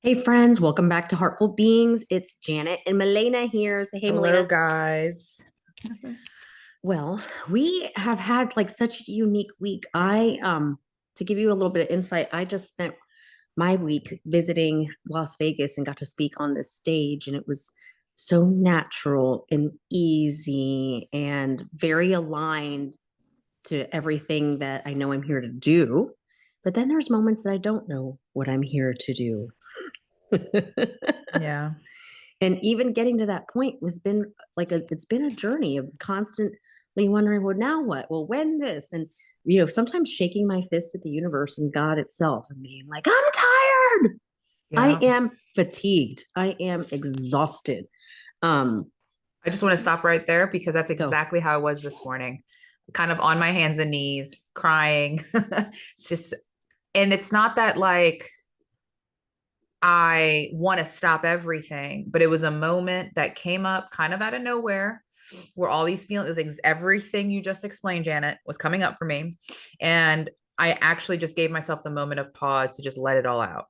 Hey friends, welcome back to Heartful Beings. It's Janet and Malena here. Say hey, Hello, Malena. guys. Well, we have had like such a unique week. I to give you a little bit of insight, I just spent my week visiting Las Vegas and got to speak on this stage, and it was so natural and easy and very aligned to everything that I know I'm here to do. But then there's moments that I don't know what I'm here to do. Yeah. And even getting to that point has been it's been a journey of constantly wondering, well, now what? Well, when this? And sometimes shaking my fist at the universe and God itself and being like, I'm tired. I Yeah. am fatigued. I am exhausted. Um, I just want to stop right there because that's go. exactly how I was this morning. Kind of on my hands and knees, crying. It's just, and it's not that like I want to stop everything, but it was a moment that came up kind of out of nowhere where all these feelings, it was like everything you just explained, Janet, was coming up for me. And I actually just gave myself the moment of pause to just let it all out.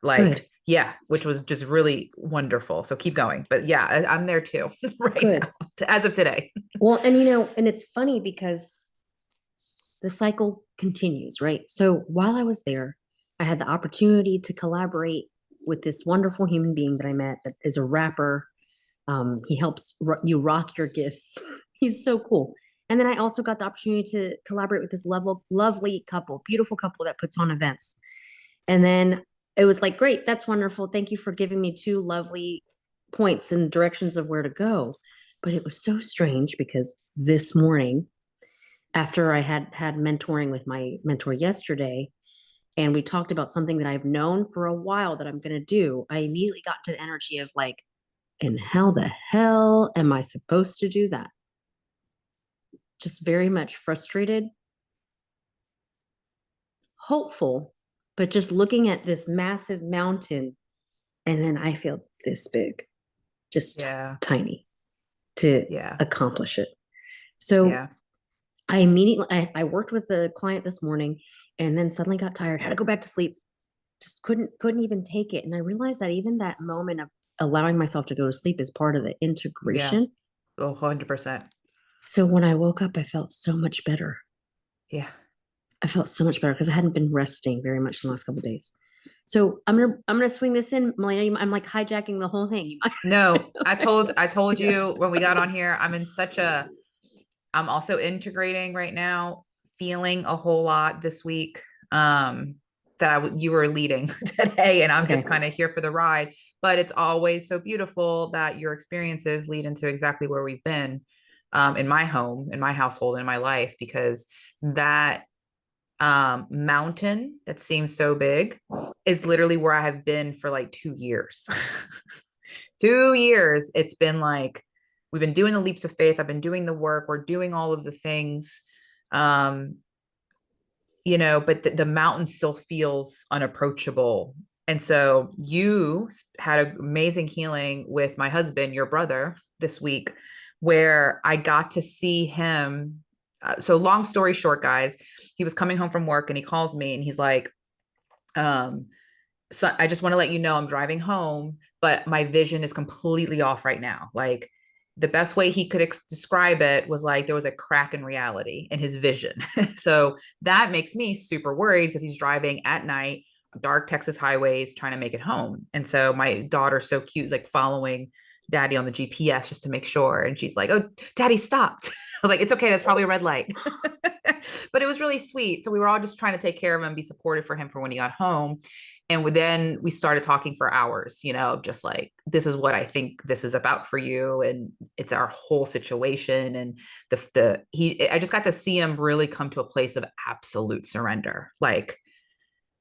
Good. Like, yeah, which was just really wonderful. So keep going. But yeah, I'm there too right Good. now, as of today. Well, and it's funny because the cycle continues, right? So while I was there, I had the opportunity to collaborate with this wonderful human being that I met that is a rapper. He helps you rock your gifts. He's so cool. And then I also got the opportunity to collaborate with this lovely couple, beautiful couple that puts on events. And then it was like, great, that's wonderful. Thank you for giving me two lovely points and directions of where to go. But it was so strange because this morning, after I had mentoring with my mentor yesterday, and we talked about something that I've known for a while that I'm going to do, I immediately got to the energy of like, and how the hell am I supposed to do that? Just very much frustrated, hopeful, but just looking at this massive mountain. And then I feel this big, just Yeah. tiny to Yeah. accomplish it. So Yeah. I worked with the client this morning and then suddenly got tired, had to go back to sleep, just couldn't even take it. And I realized that even that moment of allowing myself to go to sleep is part of the Yeah. integration. Oh, 100%. So when I woke up, I felt so much better. Yeah. I felt so much better because I hadn't been resting very much in the last couple of days. So I'm gonna swing this in, Malena. I'm like hijacking the whole thing. No, I told Yeah. you when we got on here, I'm also integrating right now, feeling a whole lot this week. You were leading today, and I'm just Okay. kind of here for the ride. But it's always so beautiful that your experiences lead into exactly where we've been, in my home, in my household, in my life, because that mountain that seems so big is literally where I have been for like 2 years. 2 years. It's been like we've been doing the leaps of faith. I've been doing the work. We're doing all of the things. Um, but the mountain still feels unapproachable. And so you had amazing healing with my husband, your brother, this week, where I got to see him. So long story short, guys, he was coming home from work and he calls me and he's like, um, so I just want to let you know I'm driving home, but my vision is completely off right now. Like the best way he could describe it was like there was a crack in reality in his vision. So that makes me super worried because he's driving at night, dark Texas highways, trying to make it home. And so my daughter's so cute, like following daddy on the GPS just to make sure. And she's like, "Oh, daddy stopped." I was like, "It's okay. That's probably a red light." But it was really sweet. So we were all just trying to take care of him, be supportive for him for when he got home. And then we started talking for hours, just like, this is what I think this is about for you. And it's our whole situation. And I just got to see him really come to a place of absolute surrender. Like,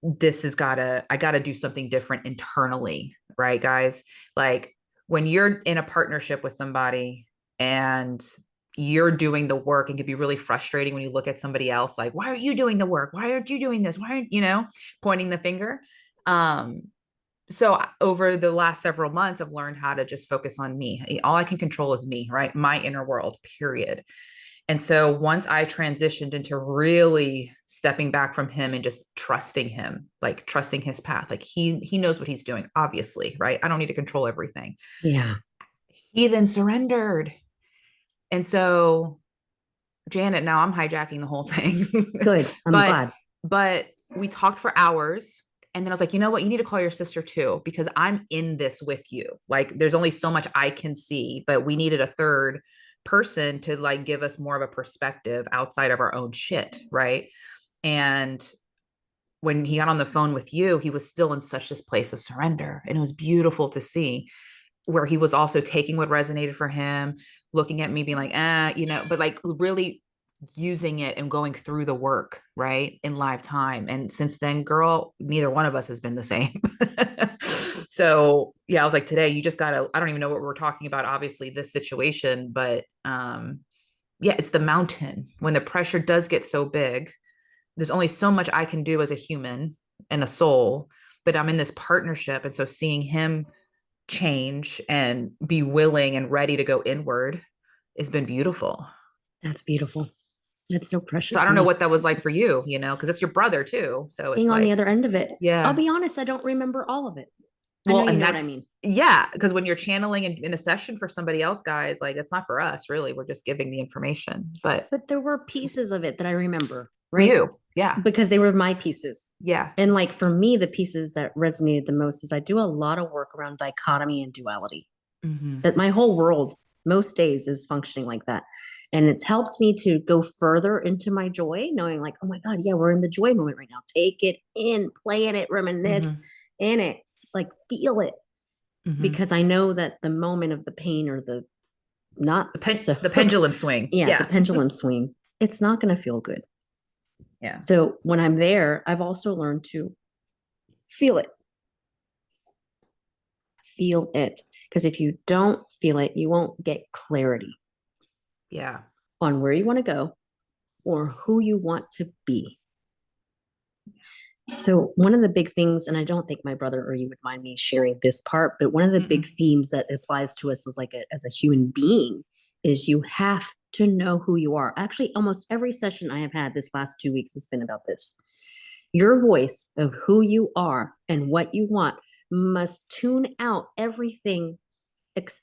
I gotta do something different internally. Right, guys? Like when you're in a partnership with somebody and you're doing the work, and can be really frustrating when you look at somebody else like, why are you doing the work? Why aren't you doing this? Why aren't pointing the finger? um so over the last several months, I've learned how to just focus on me. All I can control is me, right? My inner world, period. And so once I transitioned into really stepping back from him and just trusting him, like trusting his path, like he knows what he's doing, obviously, right? I don't need to control everything. Yeah. He then surrendered. And so Janet, now I'm hijacking the whole thing. Good. I'm but glad. but we talked for hours. And then I was like, you know what? You need to call your sister too, because I'm in this with you. Like, there's only so much I can see, but we needed a third person to like give us more of a perspective outside of our own shit. Right. And when he got on the phone with you, he was still in such this place of surrender. And it was beautiful to see where he was also taking what resonated for him, looking at me, being like, but like really using it and going through the work, right, in live time. And since then, girl, neither one of us has been the same. So yeah, I was like, today, you just gotta, I don't even know what we're talking about, obviously, this situation, but yeah, it's the mountain. When the pressure does get so big, there's only so much I can do as a human and a soul, but I'm in this partnership. And so seeing him change and be willing and ready to go inward has been beautiful. That's beautiful. That's so So I precious, don't know honey. what that was like for you, because it's your brother too. So it's Being on the like, other end of it. I'll yeah. be honest, I don't remember all of it. I know Well, you and know what I that's, mean. yeah, because when you're channeling in a session for somebody else, guys, like it's not for us, really. We're just giving the information. But But there were pieces of it that I remember, for right? you, yeah, Because they were my pieces. yeah. And like for me, the pieces that resonated the most is I do a lot of work around dichotomy and duality. Hmm. That my whole world most days is functioning like that. And it's helped me to go further into my joy, knowing like, oh my God, yeah, we're in the joy moment right now. Take it in, play in it, reminisce Hmm. in it, like feel it. Hmm. Because I know that the moment of the pain or the not so, The pendulum swing. yeah, the Yeah. pendulum swing, it's not going to feel good. Yeah. So when I'm there, I've also learned to feel it, feel it. Because if you don't feel it, you won't get clarity Yeah. on where you want to go or who you want to be. So one of the big things, and I don't think my brother or you would mind me sharing this part, but one of the big Mm-mm. themes that applies to us as like as a human being is you have to know who you are. Actually, almost every session I have had this last 2 weeks has been about this. Your voice of who you are and what you want must tune out everything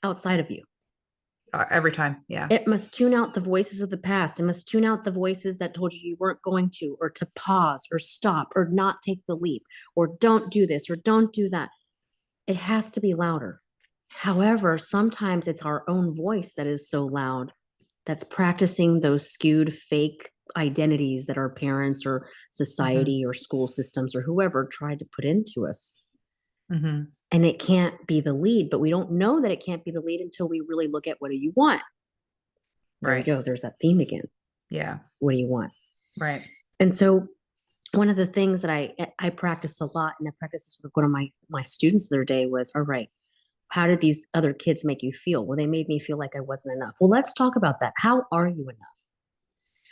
outside of you. Every time. Yeah. It must tune out the voices of the past. It must tune out the voices that told you you weren't going to, or to pause, or stop, or not take the leap, or don't do this, or don't do that. It has to be louder. However, sometimes it's our own voice that is so loud that's practicing those skewed fake identities that our parents or Hmm. society or school systems or whoever tried to put into us. Hmm. And it can't be the lead, but we don't know that it can't be the lead until we really look at what do you want? There we Right. go. There's that theme again. Yeah. What do you want? Right. And so one of the things that I practice a lot, and I practiced this with one of my students the other day was, all right, how did these other kids make you feel? Well, they made me feel like I wasn't enough. Well, let's talk about that. How are you enough?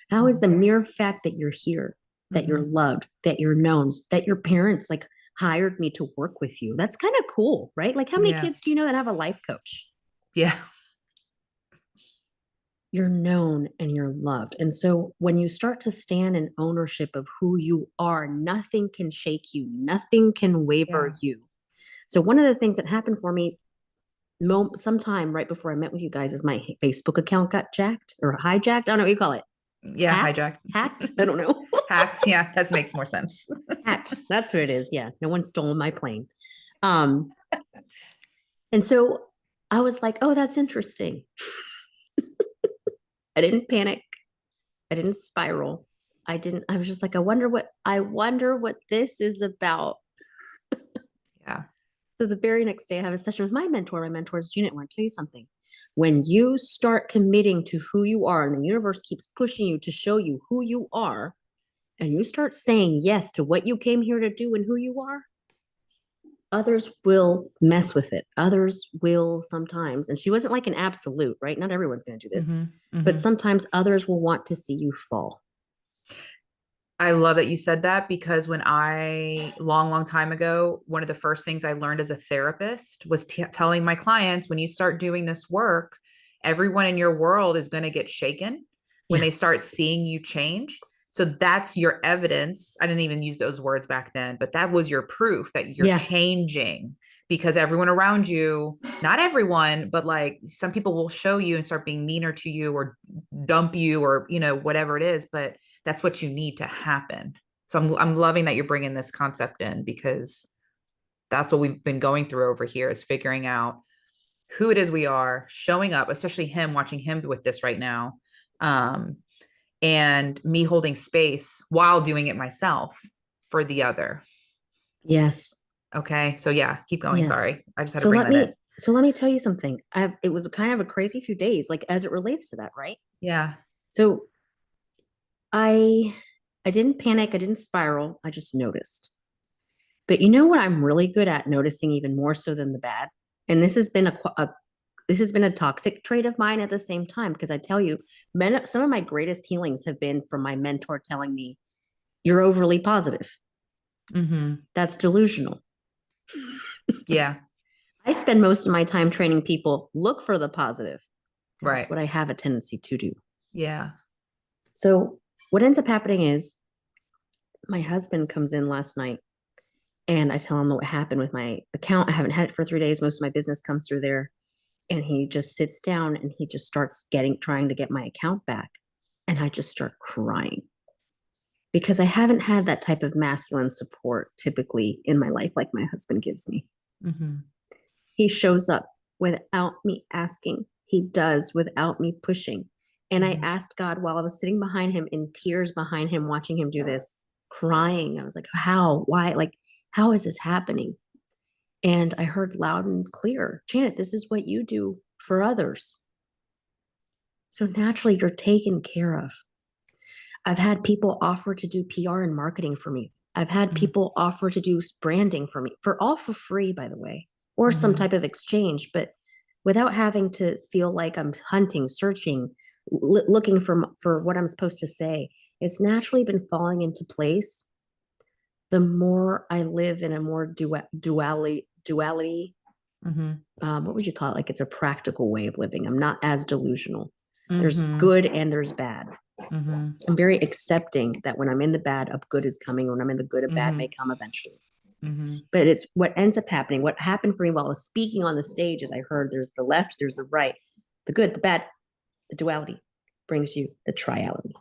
How is the mere fact that you're here, that you're Hmm. loved, that you're known, that your parents like hired me to work with you? That's kind of cool, right? Like how many Yeah. kids do you know that have a life coach? Yeah. You're known and you're loved. And so when you start to stand in ownership of who you are, nothing can shake you, nothing can waver Yeah. you. So one of the things that happened for me sometime right before I met with you guys is my Facebook account got jacked or hijacked. I don't know what you call it. Yeah. Hacked? Hijack. Hacked? I don't know. Hacked. Yeah. That makes more sense. Hacked. That's what it is. Yeah. No one stole my plane. Um, and so I was like, oh, that's interesting. I didn't panic. I didn't spiral. I was just like, I wonder what this is about. Yeah. So the very next day I have a session with my mentor. My mentor is Janet. I want to tell you something. When you start committing to who you are and the universe keeps pushing you to show you who you are, and you start saying yes to what you came here to do and who you are, others will mess with it. Others will sometimes, and she wasn't like an absolute, right? Not everyone's going to do this, Hmm. but Hmm. sometimes others will want to see you fall. I love that you said that because when long, long time ago, one of the first things I learned as a therapist was telling my clients, when you start doing this work, everyone in your world is going to get shaken. when Yeah. they start seeing you change. So that's your evidence. I didn't even use those words back then, but that was your proof that you're Yeah. changing, because everyone around you, not everyone, but like some people will show you and start being meaner to you or dump you or, whatever it is, but that's what you need to happen. So I'm loving that you're bringing this concept in, because that's what we've been going through over here, is figuring out who it is we are, showing up, especially him, watching him with this right now. Um, and me holding space while doing it myself for the other. Yes. Okay. So yeah, keep going. Yes. Sorry. I just had to So bring let that in. me so let me tell you something. It was kind of a crazy few days, like as it relates to that, right? Yeah. So I I didn't panic, I didn't spiral, I just noticed. But you know what I'm really good at noticing even more so than the bad? And this has been a toxic trait of mine at the same time, because I tell you, some of my greatest healings have been from my mentor telling me, "You're overly positive. Mm-hmm. That's delusional." Yeah. I spend most of my time training people look for the positive, because it's Right. what I have a tendency to do. Yeah. So what ends up happening is my husband comes in last night and I tell him what happened with my account. I haven't had it for 3 days. Most of my business comes through there. And he just sits down and he just starts trying to get my account back. And I just start crying, because I haven't had that type of masculine support typically in my life like my husband gives me. Mm-hmm. He shows up without me asking. He does without me pushing. And I Mm-hmm. asked God while I was sitting behind him in tears behind him, watching him do this, crying. I was like, how? Why? Like, how is this happening? And I heard loud and clear, Janet, this is what you do for others. So naturally, you're taken care of. I've had people offer to do PR and marketing for me. I've had people offer to do branding for me, for all for free, by the way, or some Mm-hmm. type of exchange, but without having to feel like I'm hunting, searching, looking for what I'm supposed to say. It's naturally been falling into place. The more I live in a more duality, Mm-hmm. what would you call it? Like it's a practical way of living. I'm not as delusional. There's Mm-hmm. good and there's bad. Mm-hmm. I'm very accepting that when I'm in the bad, a good is coming. When I'm in the good, a bad Mm-hmm. may come eventually. Mm-hmm. But it's what ends up happening. What happened for me while I was speaking on the stage is I heard there's the left, there's the right, the good, the bad, the duality brings you the triality.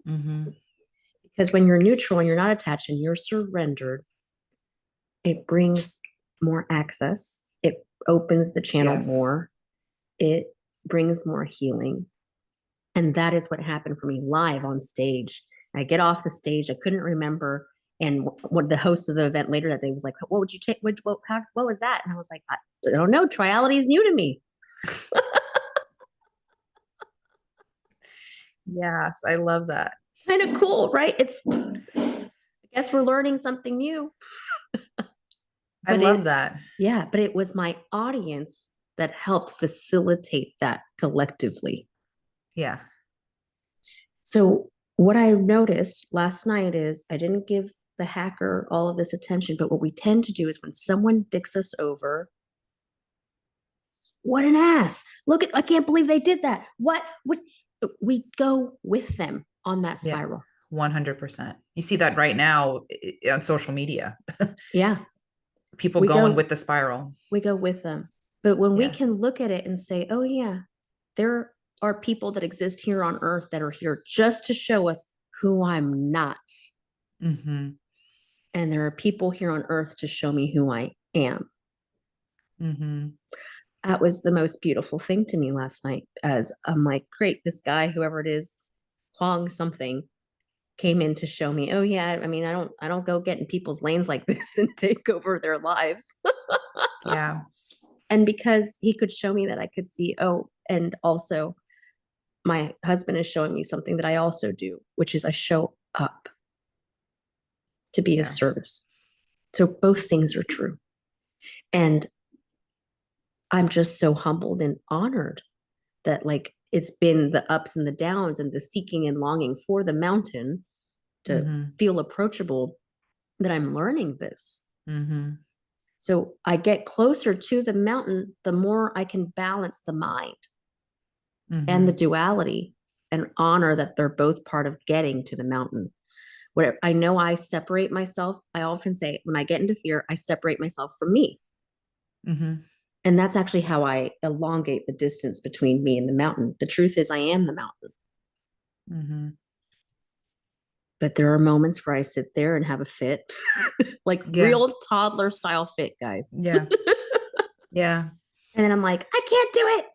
Mm-hmm. Because when you're neutral and you're not attached and you're surrendered, it brings more access. It opens the channel Yes. more. It brings more healing. And that is what happened for me live on stage. I get off the stage. I couldn't remember. And what the host of the event later that day was like, "What would you take? What was that?" And I was like, "I don't know. Triality is new to me." Yes. I love that. Kind of cool, right? I guess we're learning something new. I But love that. yeah, but it was my audience that helped facilitate that collectively. Yeah. So what I noticed last night is I didn't give the hacker all of this attention, but what we tend to do is when someone dicks us over, what an ass. Look at, I can't believe they did that. What we go with them on that Yeah. spiral. 100%. You see that right now on social media. Yeah, People we going go with the spiral. we go with them. But when we Yeah. can look at it and say, "Oh yeah, there are people that exist here on earth that are here just to show us who I'm not. Mm-hmm. And there are people here on earth to show me who I am." Mm-hmm. That was the most beautiful thing to me last night, as I'm like, great, this guy, whoever it is, Huang something, came in to show me, oh yeah, I mean, I don't go get in people's lanes like this and take over their lives. Yeah. And because he could show me that, I could see, oh, and also my husband is showing me something that I also do, which is I show up to be of Yeah. service. So both things are true. And I'm just so humbled and honored that like it's been the ups and the downs and the seeking and longing for the mountain to Mm-hmm. feel approachable, that I'm learning this. Mm-hmm. So I get closer to the mountain, the more I can balance the mind and the Mm-hmm. duality. and honor that they're both part of getting to the mountain. Where I know I separate myself, I often say when I get into fear, I separate myself from me. Mm-hmm. And that's actually how I elongate the distance between me and the mountain. The truth is, I am the mountain. Mm-hmm. But there are moments where I sit there and have a fit, like Yeah. real toddler style fit, guys. Yeah. Yeah. And then I'm like, I can't do it.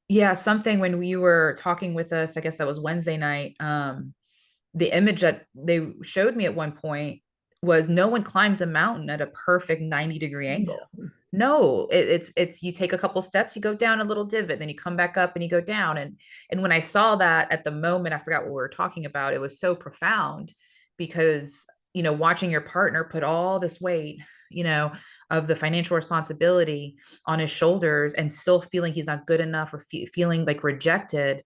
Yeah. Something when we were talking with us, I guess that was Wednesday night. The image that they showed me at one point was no one climbs a mountain at a perfect 90-degree angle. No. No, it's you take a couple steps, you go down a little divot, then you come back up and you go down. And when I saw that at the moment, I forgot what we were talking about. It was so profound because, watching your partner put all this weight, of the financial responsibility on his shoulders and still feeling he's not good enough or feeling like rejected.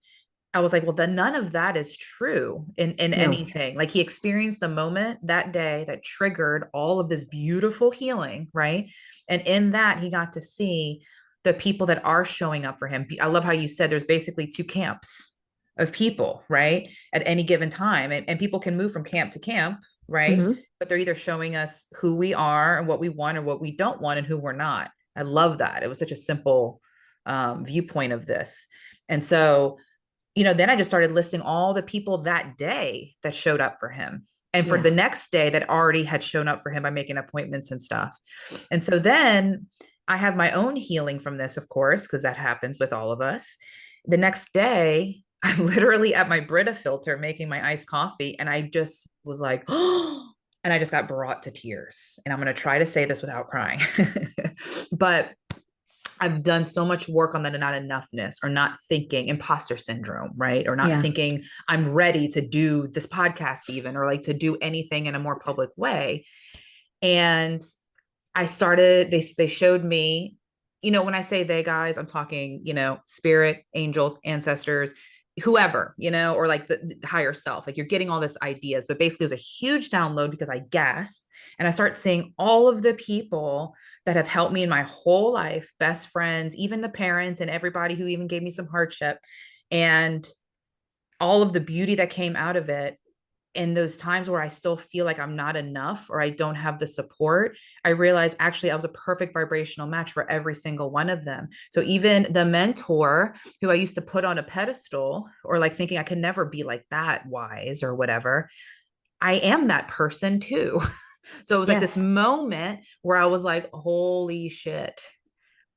I was like, well, then none of that is true in No. anything. Like he experienced a moment that day that triggered all of this beautiful healing, right? And in that, he got to see the people that are showing up for him. I love how you said there's basically two camps of people, right? At any given time. And people can move from camp to camp, right? Mm-hmm. But they're either showing us who we are and what we want and what we don't want and who we're not. I love that. It was such a simple viewpoint of this. And so, then I just started listing all the people that day that showed up for him. And for the Yeah. next day that already had shown up for him by making appointments and stuff. And so then I have my own healing from this, of course, because that happens with all of us. The next day, I'm literally at my Brita filter making my iced coffee. And I just was like, oh, and I just got brought to tears. And I'm going to try to say this without crying. But I've done so much work on that and not enoughness or not thinking imposter syndrome, right? Or not Yeah. thinking I'm ready to do this podcast even or like to do anything in a more public way. And I started, they showed me, when I say they guys, I'm talking, spirit, angels, ancestors, whoever, or like the higher self, like you're getting all this ideas, but basically it was a huge download because I gasped and I start seeing all of the people that have helped me in my whole life, best friends, even the parents and everybody who even gave me some hardship and all of the beauty that came out of it. In those times where I still feel like I'm not enough or I don't have the support, I realized actually I was a perfect vibrational match for every single one of them. So even the mentor who I used to put on a pedestal or like thinking I could never be like that wise or whatever, I am that person too. So it was like this Yes. moment where I was like, holy shit,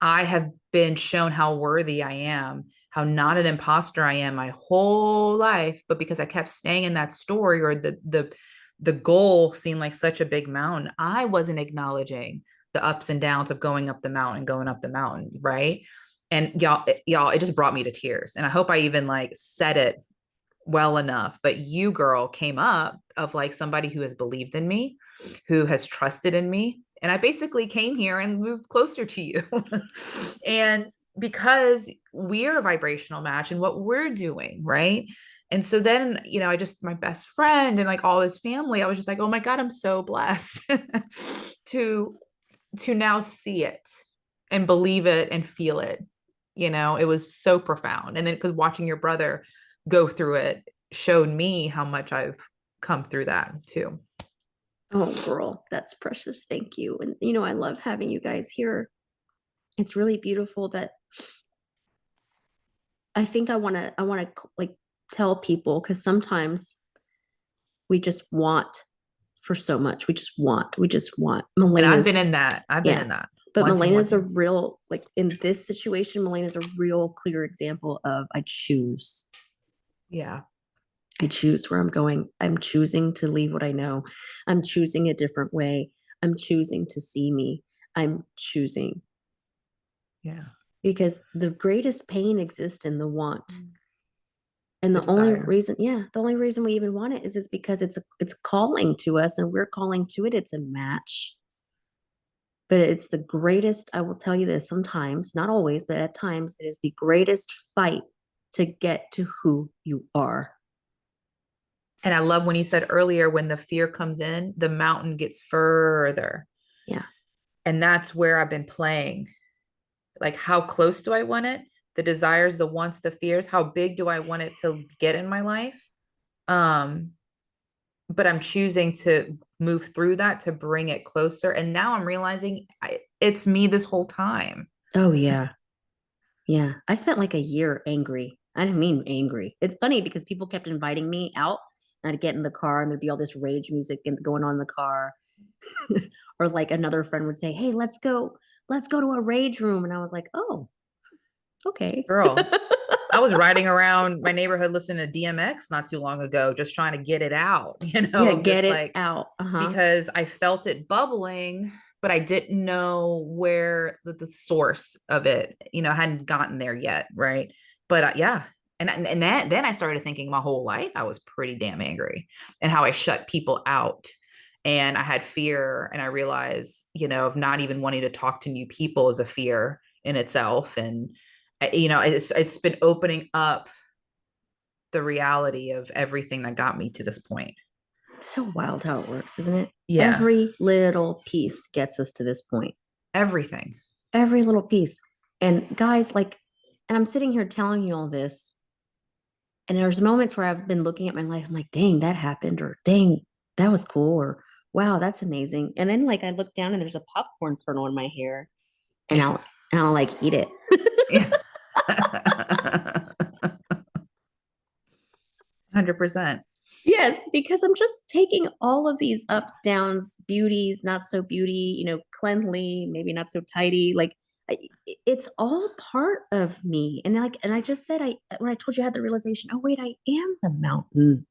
I have been shown how worthy I am, how not an imposter I am my whole life, but because I kept staying in that story or the goal seemed like such a big mountain, I wasn't acknowledging the ups and downs of going up the mountain, going up the mountain, right? And y'all, it just brought me to tears. And I hope I even like said it well enough. But you, girl, came up of like somebody who has believed in me, who has trusted in me. And I basically came here and moved closer to you. And because we're a vibrational match and what we're doing, right? And so then, I just, my best friend and like all his family, I was just like, oh my God, I'm so blessed to now see it and believe it and feel it. It was so profound. And then because watching your brother go through it showed me how much I've come through that too. Oh, girl, that's precious. Thank you. And I love having you guys here. It's really beautiful that I want to like tell people because sometimes we just want for so much. We just want. And I've been Malena's, in that. I've been yeah. in that. But Wanting, Malena's a wanting. real, like in this situation, Malena's a real clear example of I choose. Yeah. I choose where I'm going. I'm choosing to leave what I know. I'm choosing a different way. I'm choosing to see me. I'm choosing Yeah. because the greatest pain exists in the want. And The the only desire. reason, yeah, the only reason we even want it is because it's calling to us and we're calling to it. It's a match. But it's the greatest, I will tell you this sometimes, not always, but at times it is the greatest fight to get to who you are. And I love when you said earlier, when the fear comes in, the mountain gets further. Yeah. And that's where I've been playing. Like, how close do I want it? the desires, the wants, the fears. How big do I want it to get in my life? Um, but I'm choosing to move through that to bring it closer. And now I'm realizing it's me this whole time. Oh yeah. Yeah. I spent like a year angry. I didn't mean angry. It's funny because people kept inviting me out and I'd get in the car and there'd be all this rage music going on in the car. Or like another friend would say, "Hey, let's go to a rage room." And I was like, "Oh, okay." Girl, I was riding around my neighborhood listening to DMX not too long ago, just trying to get it out, Yeah, of get just it like, out. Uh-huh. because I felt it bubbling, but I didn't know where the source of it, I hadn't gotten there yet. Right. But yeah. Then I started thinking my whole life I was pretty damn angry and how I shut people out. And I had fear. And I realized, of not even wanting to talk to new people is a fear in itself. And, it's been opening up the reality of everything that got me to this point. It's so wild how it works, isn't it? Yeah. Every little piece gets us to this point. Everything. Every little piece. And guys, like, and I'm sitting here telling you all this, and there's moments where I've been looking at my life, I'm like, dang, that happened, or dang, that was cool, or wow, that's amazing. And then like I look down and there's a popcorn kernel in my hair, and I'll like eat it. Yeah. 100%. Yes, because I'm just taking all of these ups, downs, beauties, not so beauty, cleanly, maybe not so tidy. Like it's all part of me. And I just said, when I told you I had the realization, oh wait, I am the mountain.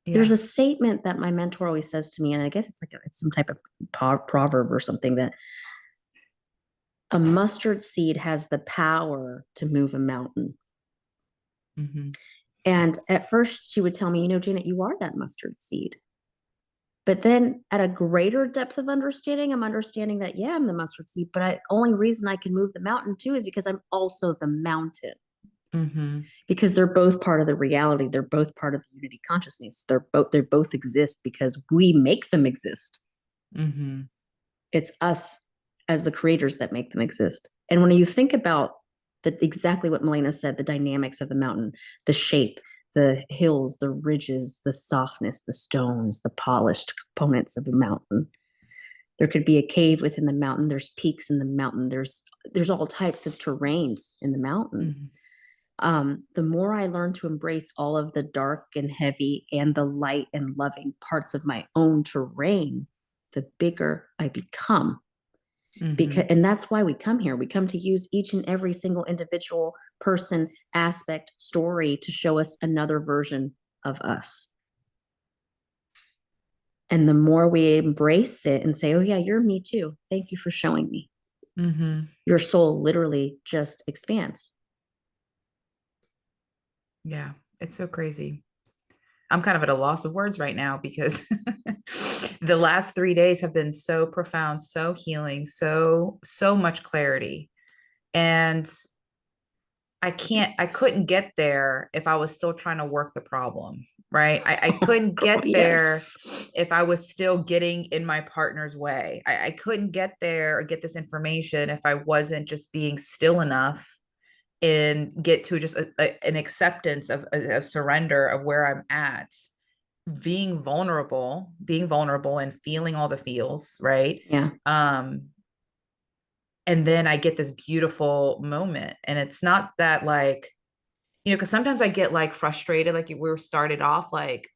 There's Yeah. a statement that my mentor always says to me, and I guess it's it's some type of proverb or something, that a mustard seed has the power to move a mountain. Mm-hmm. And at first she would tell me, Janet, you are that mustard seed. But then at a greater depth of understanding, I'm understanding that, yeah, I'm the mustard seed, but the only reason I can move the mountain too is because I'm also the mountain, Mm-hmm. because they're both part of the reality. They're both part of the unity consciousness. They both exist because we make them exist. Mm-hmm. It's us as the creators that make them exist. And when you think about exactly what Malena said, the dynamics of the mountain, the shape, the hills, the ridges, the softness, the stones, the polished components of the mountain. There could be a cave within the mountain. There's peaks in the mountain. There's all types of terrains in the mountain. Mm-hmm. The more I learn to embrace all of the dark and heavy and the light and loving parts of my own terrain, the bigger I become. Mm-hmm. And that's why we come here. We come to use each and every single individual person, aspect, story to show us another version of us. And the more we embrace it and say, oh yeah, you're me too, thank you for showing me, Mm-hmm. your soul literally just expands. Yeah. It's so crazy. I'm kind of at a loss of words right now because the last 3 days have been so profound, so healing, so much clarity. And I couldn't get there if I was still trying to work the problem, right? I couldn't Girl, get there yes. if I was still getting in my partner's way. I couldn't get there or get this information if I wasn't just being still enough and get to just an acceptance of surrender of where I'm at, being vulnerable and feeling all the feels, right? Yeah. Um, and then I get this beautiful moment. And it's not that like, because sometimes I get like frustrated, like we were started off, like,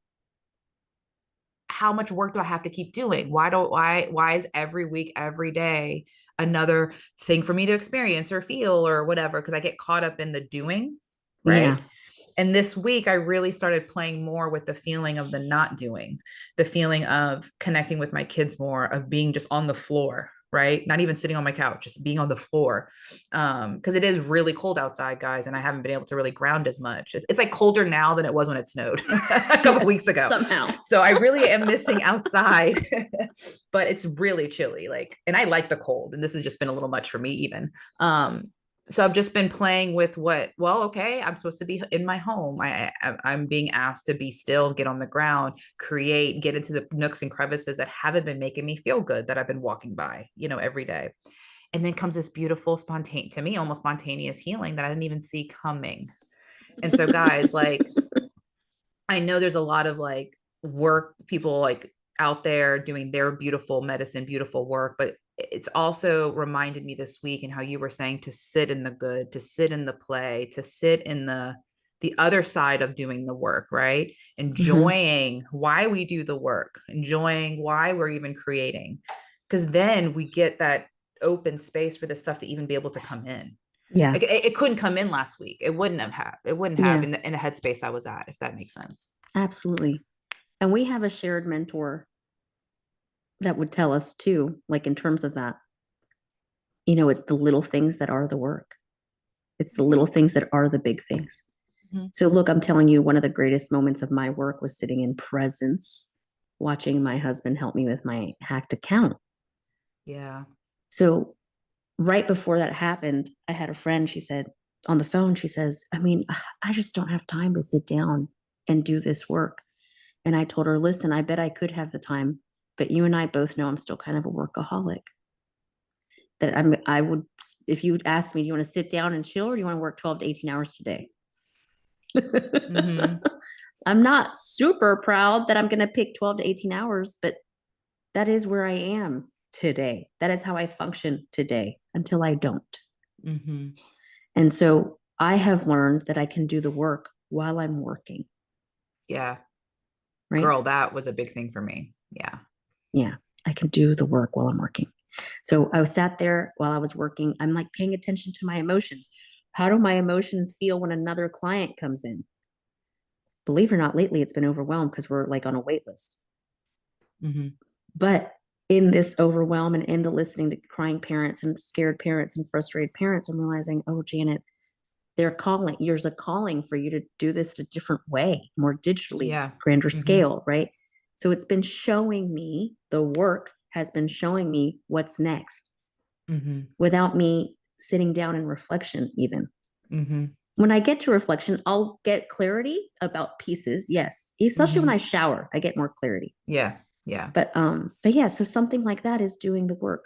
how much work do I have to keep doing? Why is every week, every day another thing for me to experience or feel or whatever? Because I get caught up in the doing, Yeah. right? And this week I really started playing more with the feeling of the not doing, the feeling of connecting with my kids more, of being just on the floor, right? Not even sitting on my couch, just being on the floor. Because it is really cold outside, guys, and I haven't been able to really ground as much. It's like colder now than it was when it snowed a couple weeks ago. Somehow. So I really am missing outside, but it's really chilly. Like, and I like the cold, and this has just been a little much for me even. So I've just been playing with okay, I'm supposed to be in my home. I'm being asked to be still, get on the ground, create, get into the nooks and crevices that haven't been making me feel good, that I've been walking by, every day. And then comes this beautiful spontaneous, to me, almost spontaneous healing that I didn't even see coming. And so, guys, like, I know there's a lot of like work people like out there doing their beautiful medicine, beautiful work, but it's also reminded me this week and how you were saying to sit in the good, to sit in the play, to sit in the other side of doing the work, right? Mhm. Enjoying why we do the work, enjoying why we're even creating. Because then we get that open space for this stuff to even be able to come in. Yeah. Like it couldn't come in last week. It wouldn't have Yeah, in the headspace I was at, if that makes sense. absolutely. And we have a shared mentor that would tell us too, like in terms of that, it's the little things that are the work. It's the little things that are the big things. Mm-hmm. So, look, I'm telling you, one of the greatest moments of my work was sitting in presence, watching my husband help me with my hacked account. Yeah. So, right before that happened, I had a friend, she said on the phone, she says, I mean, I just don't have time to sit down and do this work. And I told her, listen, I bet I could have the time, but you and I both know I'm still kind of a workaholic. That I would, if you would ask me, do you want to sit down and chill or do you want to work 12 to 18 hours today? Mm-hmm. I'm not super proud that I'm going to pick 12 to 18 hours, but that is where I am today. That is how I function today until I don't. Mm-hmm. And so I have learned that I can do the work while I'm working, Yeah. right? Girl, that was a big thing for me. Yeah. Yeah, I can do the work while I'm working. So I was sat there while I was working. I'm like paying attention to my emotions. How do my emotions feel when another client comes in? Believe it or not, lately it's been overwhelmed because we're like on a wait list. Mm-hmm. But in this overwhelm and in the listening to crying parents and scared parents and frustrated parents, I'm realizing, oh, Janet, they're calling. There's a calling for you to do this a different way, more digitally, Yeah. grander Mm-hmm. scale, right? So it's been showing me, the work has been showing me what's next Mm-hmm. without me sitting down in reflection, even. Mm-hmm. When I get to reflection, I'll get clarity about pieces, yes. Especially when Mm-hmm. I shower, I get more clarity. Yeah. Yeah. But yeah, so something like that is doing the work.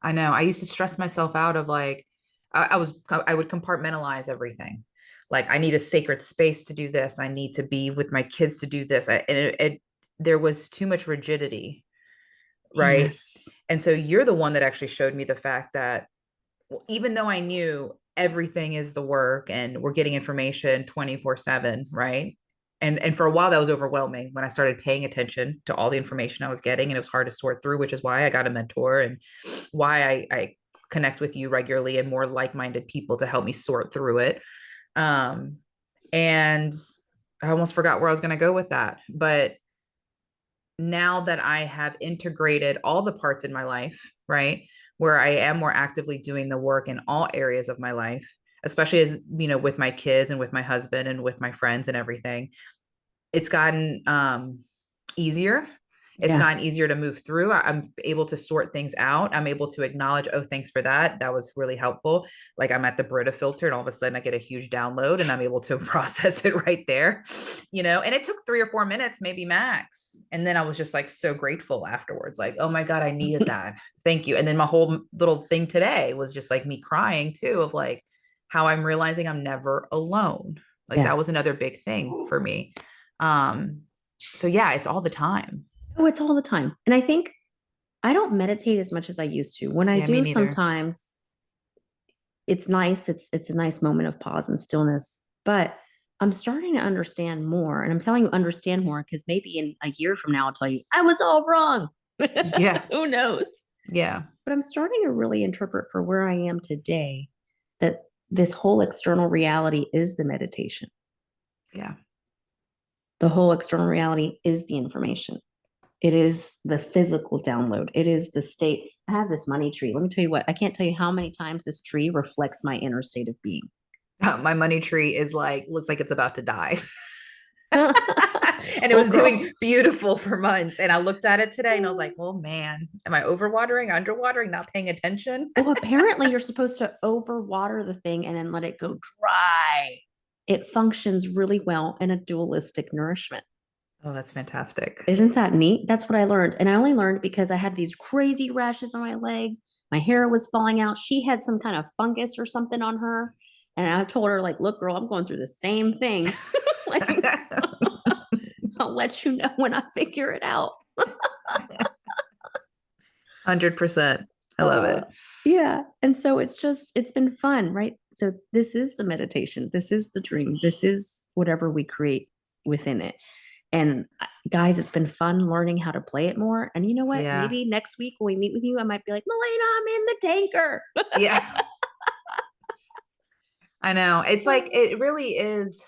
I know. I used to stress myself out of like, I would compartmentalize everything. Like, I need a sacred space to do this. I need to be with my kids to do this. There was too much rigidity, right? Yes. And so you're the one that actually showed me the fact that, well, even though I knew everything is the work and we're getting information 24/7, right? And for a while that was overwhelming when I started paying attention to all the information I was getting, and it was hard to sort through, which is why I got a mentor and why I connect with you regularly and more like-minded people to help me sort through it. Um, and I almost forgot where I was going to go with that, but now that I have integrated all the parts in my life, right, where I am more actively doing the work in all areas of my life, especially as, with my kids and with my husband and with my friends and everything, it's gotten easier. It's Yeah. gotten easier to move through. I'm able to sort things out. I'm able to acknowledge, oh, thanks for that. That was really helpful. Like, I'm at the Brita filter and all of a sudden I get a huge download and I'm able to process it right there, and it took 3 or 4 minutes, maybe max. And then I was just like so grateful afterwards, like, oh my God, I needed that. Thank you. And then my whole little thing today was just like me crying too, of like how I'm realizing I'm never alone. Like, Yeah. that was another big thing for me. So yeah, it's all the time. Oh, it's all the time. And I think I don't meditate as much as I used to. When I Yeah, me do, neither. sometimes it's nice. It's a nice moment of pause and stillness. But I'm starting to understand more. And I'm telling you, understand more because maybe in a year from now, I'll tell you, I was all wrong. Yeah. Who knows? Yeah. But I'm starting to really interpret for where I am today that this whole external reality is the meditation. Yeah. The whole external reality is the information. It is the physical download. It is the state. I have this money tree. Let me tell you what, I can't tell you how many times this tree reflects my inner state of being. My money tree is like, looks like it's about to die. And it Oh, was girl. doing beautiful for months. And I looked at it today and I was like, well, man, am I overwatering, underwatering, not paying attention? Well, apparently you're supposed to overwater the thing and then let it go dry. It functions really well in a dualistic nourishment. Oh, that's fantastic. Isn't that neat? That's what I learned. And I only learned because I had these crazy rashes on my legs. My hair was falling out. She had some kind of fungus or something on her. And I told her, like, look, girl, I'm going through the same thing. Like, I'll let you know when I figure it out. 100%. I love Uh, it. yeah. And so it's been fun, right? So this is the meditation. This is the dream. This is whatever we create within it. And guys, it's been fun learning how to play it more. And you know what? Yeah. Maybe next week when we meet with you, I might be like, Malena, I'm in the tanker. Yeah. I know. It's like, it really is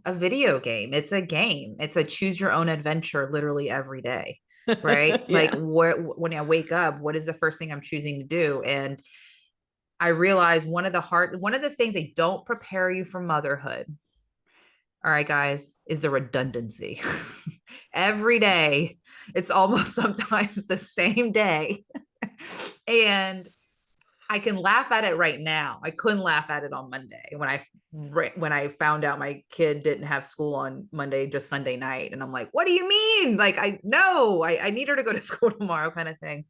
a video game. It's a game. It's a choose your own adventure literally every day. Right. Like Yeah. when I wake up, what is the first thing I'm choosing to do? And I realize one of the things they don't prepare you for motherhood, all right, guys, is the redundancy. Every day, it's almost sometimes the same day. And I can laugh at it right now. I couldn't laugh at it on Monday when I found out my kid didn't have school on Monday, just Sunday night, and I'm like, "What do you mean? Like, I know I need her to go to school tomorrow," kind of thing.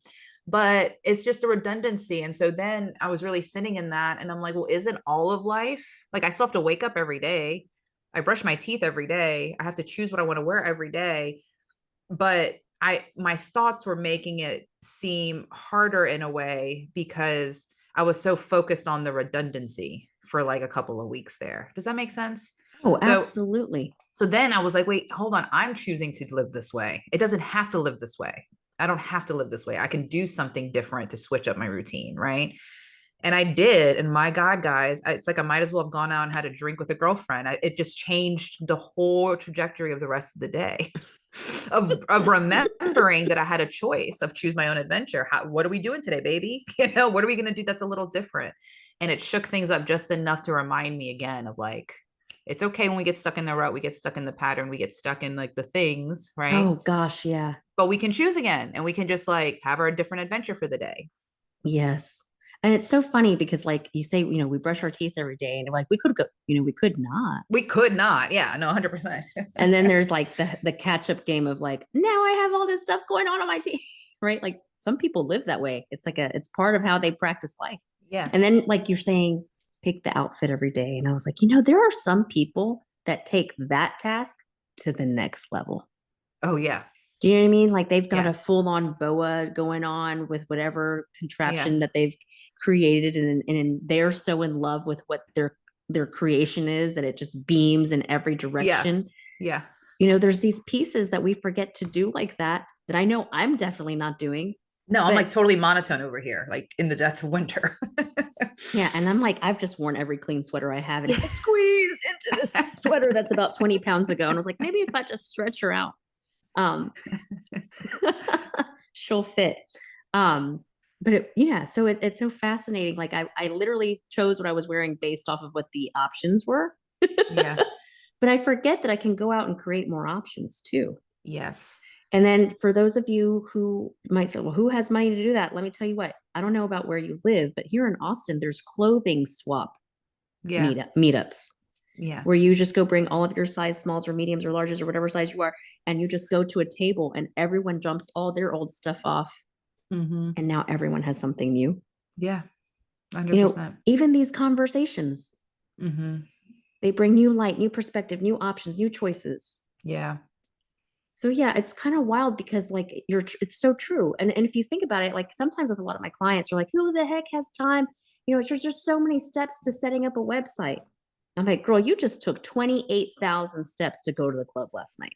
But it's just a redundancy, and so then I was really sitting in that, and I'm like, "Well, isn't all of life like I still have to wake up every day? I brush my teeth every day. I have to choose what I want to wear every day." But my thoughts were making it seem harder in a way because I was so focused on the redundancy for like a couple of weeks there. Does that make sense? Oh, So absolutely. so then I was like, wait, hold on. I'm choosing to live this way. It doesn't have to live this way. I don't have to live this way. I can do something different to switch up my routine, right? And I did. And my God, guys, it's like I might as well have gone out and had a drink with a girlfriend. It just changed the whole trajectory of the rest of the day. Of remembering that I had a choice of choose my own adventure. What are we doing today, baby? What are we going to do that's a little different? And it shook things up just enough to remind me again of like, it's okay when we get stuck in the rut, we get stuck in the pattern, we get stuck in like the things, right? Oh gosh, yeah. But we can choose again and we can just like have our different adventure for the day. Yes. And it's so funny because like you say, we brush our teeth every day and like we could go, we could not. We could not. Yeah, no, 100%. And then there's like the catch up game of like, now I have all this stuff going on my teeth, right? Like some people live that way. It's like it's part of how they practice life. Yeah. And then like you're saying, pick the outfit every day. And I was like, there are some people that take that task to the next level. Oh, yeah. Do you know what I mean? Like they've got Yeah. a full on boa going on with whatever Yeah. contraption that they've created, and they're so in love with what their creation is that it just beams in every Yeah. direction. Yeah. There's these pieces that we forget to do like that I know I'm definitely not doing. No, I'm But like totally monotone over here, like in the depth of winter. yeah, and I'm like, I've just worn every clean sweater I have and squeeze into this sweater that's about 20 pounds ago. And I was like, maybe if I just stretch her out, um, she'll fit. But yeah, so it's so fascinating. Like I literally chose what I was wearing based off of what the options were. Yeah. But I forget that I can go out and create more options too. Yes. And then for those of you who might say, well, who has money to do that? Let me tell you what, I don't know about where you live, but here in Austin, there's clothing swap Yeah. meetups Yeah. where you just go bring all of your size smalls or mediums or larges or whatever size you are, and you just go to a table and everyone jumps all their old stuff off. Mm-hmm. And now everyone has something new. Yeah. 100%. Even these conversations, Mm-hmm. they bring new light, new perspective, new options, new choices. Yeah. So yeah, it's kind of wild because like it's so true. And if you think about it, like sometimes with a lot of my clients, they're like, who the heck has time? There's just so many steps to setting up a website. I'm like, girl, you just took 28,000 steps to go to the club last night.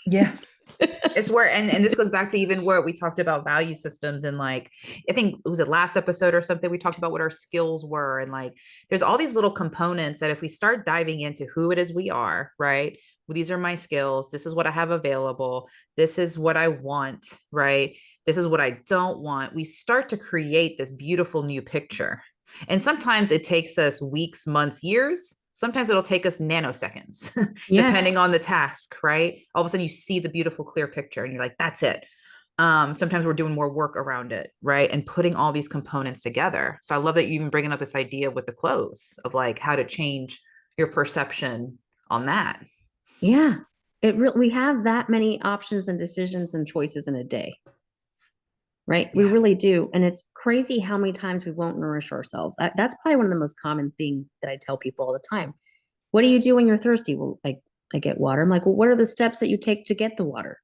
Yeah. It's where and this goes back to even where we talked about value systems and like I think it was it last episode or something we talked about what our skills were and like there's all these little components that if we start diving into who it is we are, right? Well, these are my skills, this is what I have available, this is what I want, right? This is what I don't want. We start to create this beautiful new picture. And sometimes it takes us weeks, months, years. Sometimes it'll take us nanoseconds, depending Yes. on the task, right? All of a sudden you see the beautiful, clear picture and you're like, that's it. Sometimes we're doing more work around it, right? And putting all these components together. So I love that you even bringing up this idea with the clothes of like how to change your perception on that. Yeah. We have that many options and decisions and choices in a day, right? We Yeah. really do. And it's crazy how many times we won't nourish ourselves. That's probably one of the most common thing that I tell people all the time. What do you do when you're thirsty? Well, I get water. I'm like, well, what are the steps that you take to get the water?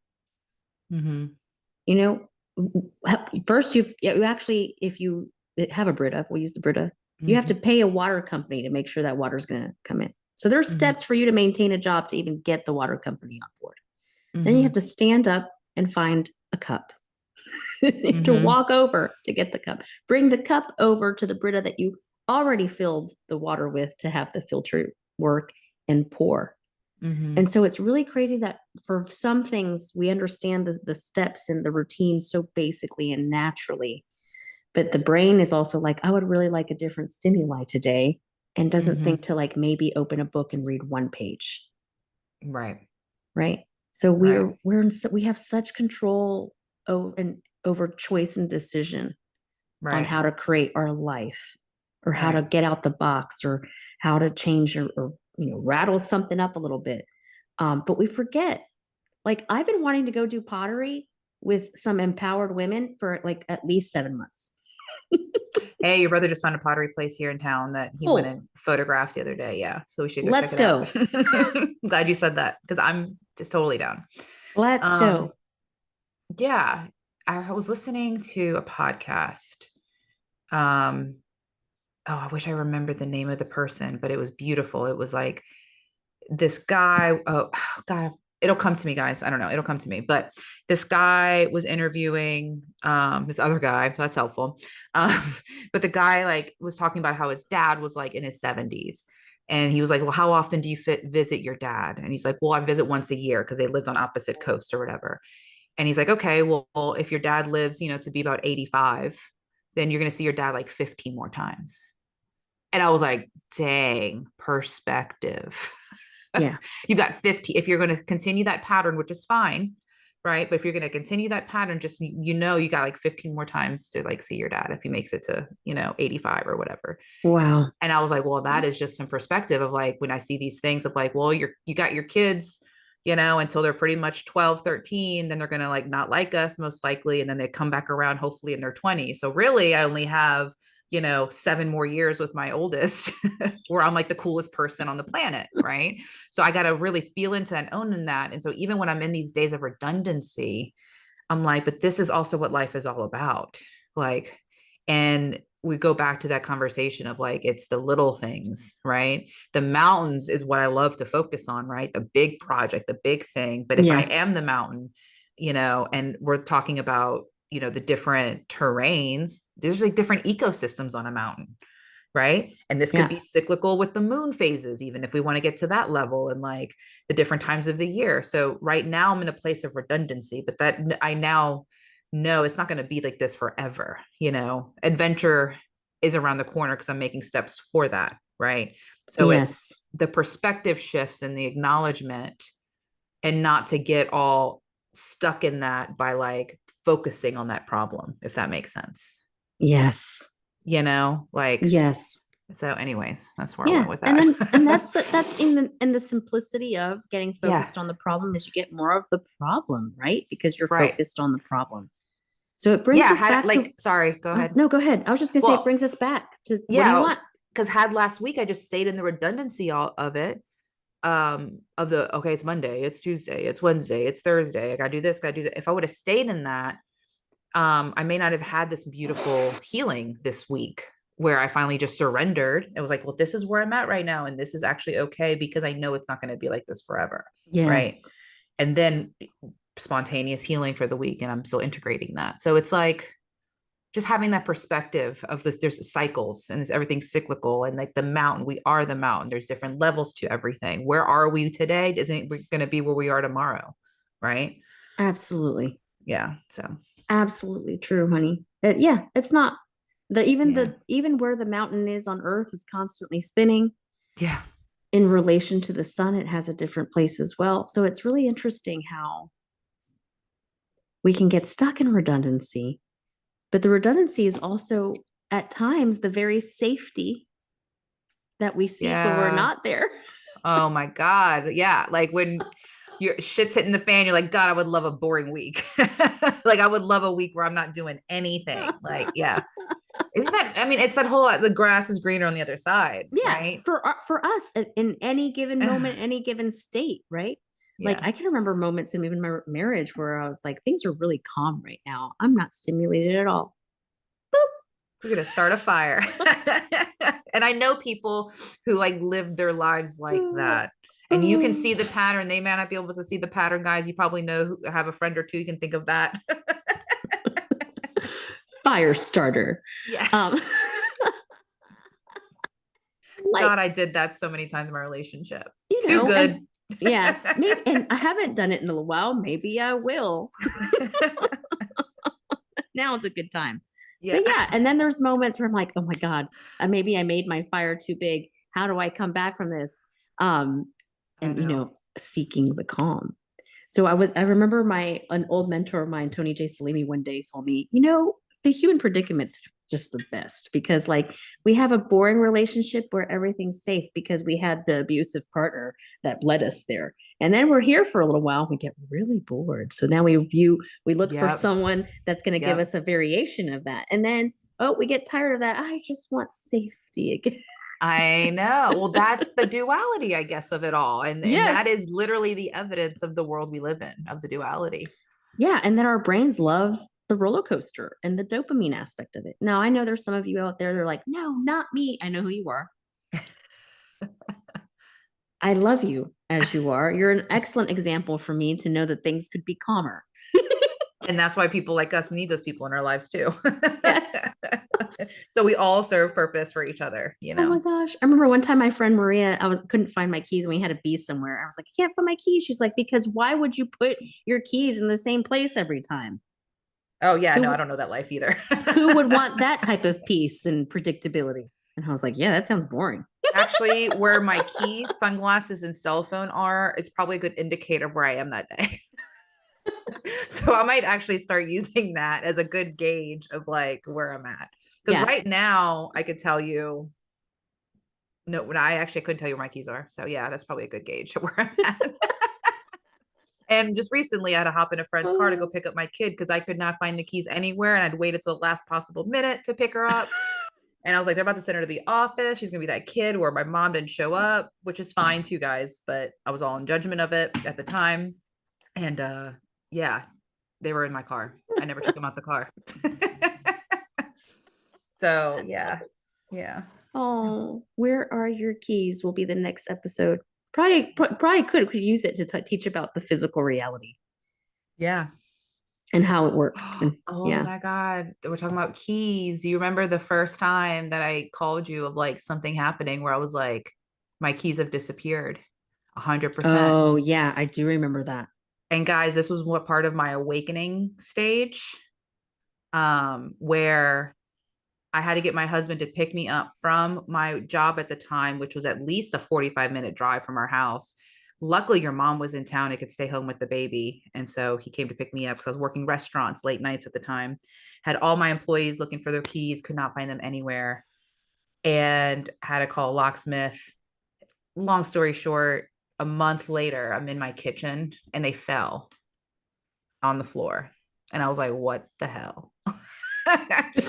Mm-hmm. You first you actually, if you have a Brita, we'll use the Brita, you have to Mm-hmm. pay a water company to make sure that water is going to come in. So there's Mm-hmm. steps for you to maintain a job to even get the water company on board. Then you Mm-hmm. have to stand up and find a cup. You have to Mm-hmm. walk over to get the cup. Bring the cup over to the Brita that you already filled the water with to have the filter work and pour. Mm-hmm. And so it's really crazy that for some things we understand the steps and the routine so basically and naturally. But the brain is also like, I would really like a different stimuli today, and doesn't Mm-hmm. think to like maybe open a book and read one page. Right. Right. So Right. we have such control over choice and decision on Right. how to create our life, or how to Right. get out the box, or how to change, or rattle something up a little bit. But we forget. Like, I've been wanting to go do pottery with some empowered women for like at least 7 months. Hey, your brother just found a pottery place here in town that he went Cool. and photographed the other day. Yeah. So we should go check Let's it out. go. Glad you said that because I'm just totally down. Let's Um, go. yeah. I was listening to a podcast. Um, oh, I wish I remembered the name of the person, but it was beautiful. It was like this guy. Oh, God, it'll come to me, guys. I don't know. It'll come to me. But this guy was interviewing this other guy. That's helpful. Um, but the guy like was talking about how his dad was like in his 70s. And he was like, well, how often do you visit your dad? And he's like, well, I visit once a year because they lived on opposite coasts or whatever. And he's like, okay, well, if your dad lives, to be about 85, then you're going to see your dad like 15 more times. And I was like, dang, perspective. Yeah. You got 50. If you're going to continue that pattern, which is fine, right? But if you're going to continue that pattern, just, you got like 15 more times to like see your dad if he makes it to, 85 or whatever. Wow. And I was like, well, that is just some perspective of like, when I see these things of like, well, you got your kids, until they're pretty much 12, 13, then they're going to like not like us most likely. And then they come back around hopefully in their 20s. So really I only have, 7 more years with my oldest where I'm like the coolest person on the planet. Right. So I got to really feel into and own in that. And so even when I'm in these days of redundancy, I'm like, but this is also what life is all about. Like, and we go back to that conversation of like, it's the little things, right? The mountains is what I love to focus on, right? The big project, the big thing. But if I Yeah. am the mountain, and we're talking about, the different terrains, there's like different ecosystems on a mountain, right? And this could Yeah. be cyclical with the moon phases, even if we want to get to that level, and like the different times of the year. So right now I'm in a place of redundancy, but that I now know it's not going to be like this forever. Adventure is around the corner because I'm making steps for that, right? So it's Yes. the perspective shifts and the acknowledgement, and not to get all stuck in that by like focusing on that problem, if that makes sense. Yes. Like, Yes. so anyways, that's where I Yeah. went with And that. that's in the simplicity of getting Yeah. focused on the problem, is you get more of the problem, right? Because you're Right. focused on the problem. So it brings Yeah. us Had back to, like, sorry, go ahead. no, go ahead. I was just gonna say it Well, brings us back to, what do you yeah, want? because had last week I just stayed in the redundancy all of it. Of the, okay, it's Monday, it's Tuesday, it's Wednesday, it's Thursday, I gotta do this, gotta do that. If I would have stayed in that, I may not have had this beautiful healing this week where I finally just surrendered. It was like, well, this is where I'm at right now. And this is actually okay because I know it's not going to be like this forever. Right. Yes. And then spontaneous healing for the week. And I'm still integrating that. So it's like just having that perspective of this, there's cycles and everything's cyclical, and like the mountain, we are the mountain. There's different levels to everything. Where are we today? Isn't we going to be where we are tomorrow? Right. Absolutely. Yeah. So Absolutely true, honey. Yeah, it's not yeah. even where the mountain is on Earth is constantly spinning Yeah. in relation to the sun. It has a different place as well. So it's really interesting how we can get stuck in redundancy, but the redundancy is also at times the very safety that we seek when we're Yeah. not there. Oh my God. Yeah. Like when your shit's hitting the fan. You're like, God, I would love a boring week. Like, I would love a week where I'm not doing anything. Like, yeah. Isn't that, I mean, it's that whole, the grass is greener on the other side, Yeah, right? for us in any given moment, any given state, right? Like Yeah. I can remember moments in even my marriage where I was like, things are really calm right now. I'm not stimulated at all. We're going to start a fire. And I know people who like live their lives like that. And you can see the pattern. They may not be able to see the pattern, guys. You probably know, have a friend or two you can think of that. Fire starter. Yeah. Like, God, I did that so many times in my relationship. you Too know, good. and yeah, maybe, and I haven't done it in a little while. Maybe I will. Now is a good time. Yeah. But yeah, and then there's moments where I'm like, oh my God, maybe I made my fire too big. How do I come back from this? I And know. seeking the calm. So I remember an old mentor of mine, Tony J. Salimi, one day told me, the human predicament's just the best because like we have a boring relationship where everything's safe because we had the abusive partner that led us there. And then we're here for a little while, we get really bored. So now we look for Yep. someone that's going to give Yep. us a variation of that. And then, oh, we get tired of that. I just want safety again. I know. Well, that's the duality, I guess, of it all. And that Yes. is literally the evidence of the world we live in, of the duality. Yeah. And then our brains love the roller coaster and the dopamine aspect of it. Now, I know there's some of you out there that are like, no, not me. I know who you are. I love you as you are. You're an excellent example for me to know that things could be calmer. And that's why people like us need those people in our lives too. Yes. So we all serve purpose for each other, you Oh my know? gosh. I remember one time my friend Maria, couldn't find my keys when we had to be somewhere. I was like, I can't find my keys. She's like, because why would you put your keys in the same place every time? Oh, yeah. No, I Who don't know that life either. who would want that type of peace and predictability? And I was like, yeah, that sounds boring. Actually, where my keys, sunglasses, and cell phone are, is probably a good indicator of where I am that day. So I might actually start using that as a good gauge of like where I'm at. Because Yeah. right now I could tell you, no, when I actually couldn't tell you where my keys are. So yeah, that's probably a good gauge of where I'm at. And just recently I had to hop in a friend's car to go pick up my kid because I could not find the keys anywhere. And I'd waited till the last possible minute to pick her up. And I was like, they're about to send her to the office. She's gonna be that kid where my mom didn't show up, which is fine too, guys. But I was all in judgment of it at the time. And yeah, they were in my car. I never took them out the car. So That's yeah. awesome. Yeah. Oh, where are your keys? Will be the next episode. Probably could use it to teach about the physical reality Yeah. and how it works. And Oh yeah. my God. We're talking about keys. Do you remember the first time that I called you of like something happening where I was like, my keys have disappeared 100%. Oh, yeah, I do remember that. And guys, this was what part of my awakening stage, where I had to get my husband to pick me up from my job at the time, which was at least a 45-minute drive from our house. Luckily, your mom was in town and could stay home with the baby. And so he came to pick me up because I was working restaurants late nights at the time. Had all my employees looking for their keys, could not find them anywhere, and had to call a locksmith. Long story short, a month later, I'm in my kitchen and they fell on the floor. And I was like, what the hell?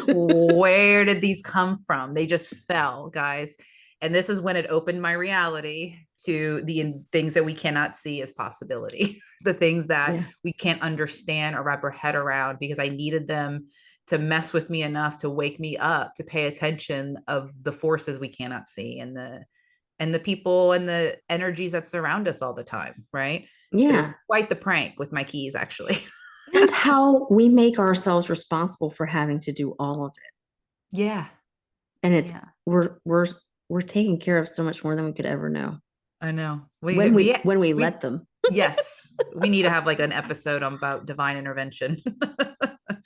Where did these come from? They just fell, guys. And this is when it opened my reality to the things that we cannot see as possibility, the things that Yeah. we can't understand or wrap our head around, because I needed them to mess with me enough to wake me up, to pay attention of the forces we cannot see, and the people and the energies that surround us all the time, right? It was Yeah. quite the prank with my keys, actually. And how we make ourselves responsible for having to do all of it. Yeah. And it's Yeah. we're taking care of so much more than we could ever know I know. when we We let them. yes, we need to have like an episode about divine intervention.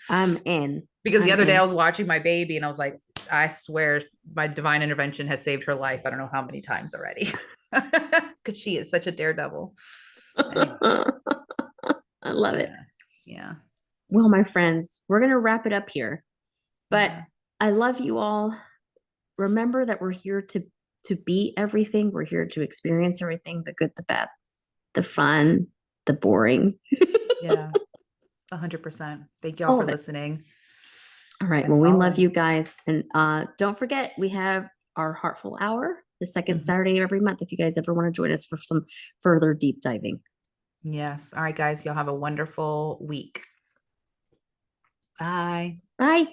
I'm in. Because the I'm other day I in. was watching my baby and I was like, I swear my divine intervention has saved her life. I don't know how many times already. Because she is such a daredevil. Anyway, I love it. yeah. Yeah. Well, my friends, we're going to wrap it up here. But Yeah. I love you all. Remember that we're here to be everything. We're here to experience everything, the good, the bad, the fun. the boring. Yeah, 100%. Thank y'all All for of it. listening All right. and Well, we love following. you guys. And don't forget, we have our Heartful Hour the second Mhm. Saturday of every month if you guys ever want to join us for some further deep diving. Yes. All right, guys. Y'all have a wonderful week. Bye. Bye.